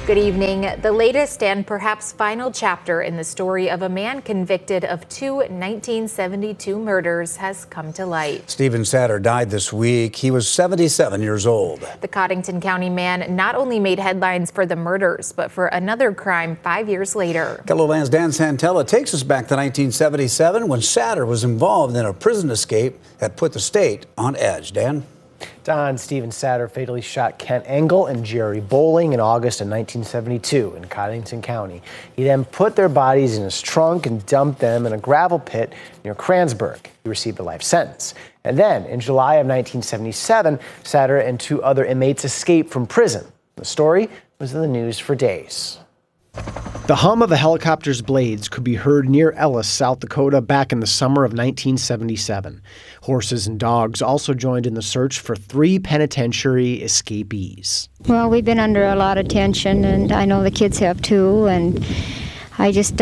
Good evening. The latest and perhaps final chapter in the story of a man convicted of two 1972 murders has come to light. Stephen Satter died this week. He was 77 years old. The Cottington County man not only made headlines for the murders, but for another crime 5 years later. KELOLAND's Dan Santella takes us back to 1977 when Satter was involved in a prison escape that put the state on edge. Dan? Don, Stephen Satter fatally shot Kent Engel and Jerry Bowling in August of 1972 in Cottington County. He then put their bodies in his trunk and dumped them in a gravel pit near Kransburg. He received a life sentence. And then, in July of 1977, Satter and two other inmates escaped from prison. The story was in the news for days. The hum of a helicopter's blades could be heard near Ellis, South Dakota, back in the summer of 1977. Horses and dogs also joined in the search for three penitentiary escapees. Well, we've been under a lot of tension, and I know the kids have too, and I just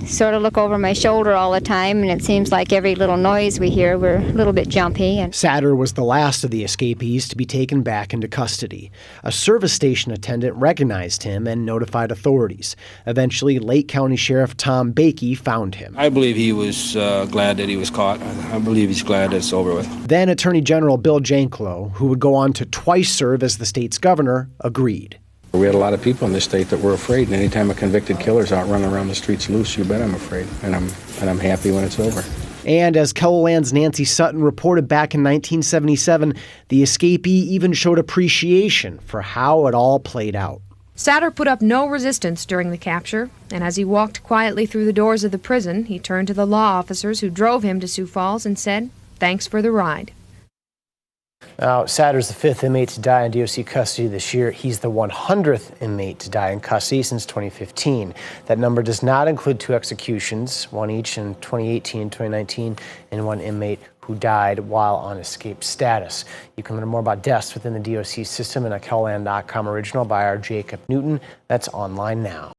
sort of look over my shoulder all the time, and it seems like every little noise we hear, we're a little bit jumpy. Satter was the last of the escapees to be taken back into custody. A service station attendant recognized him and notified authorities. Eventually, Lake County Sheriff Tom Bakey found him. I believe he was glad that he was caught. I believe he's glad that it's over with. Then Attorney General Bill Janklow, who would go on to twice serve as the state's governor, agreed. We had a lot of people in this state that were afraid, and anytime a convicted killer's out running around the streets loose, you bet I'm afraid, and I'm happy when it's over. And as KELOLAND's Nancy Sutton reported back in 1977, the escapee even showed appreciation for how it all played out. Satter put up no resistance during the capture, and as he walked quietly through the doors of the prison, he turned to the law officers who drove him to Sioux Falls and said, "Thanks for the ride." Now, Satter's the fifth inmate to die in DOC custody this year. He's the 100th inmate to die in custody since 2015. That number does not include two executions, one each in 2018 and 2019, and one inmate who died while on escape status. You can learn more about deaths within the DOC system in a KELOLAND.com original by our Jacob Newton. That's online now.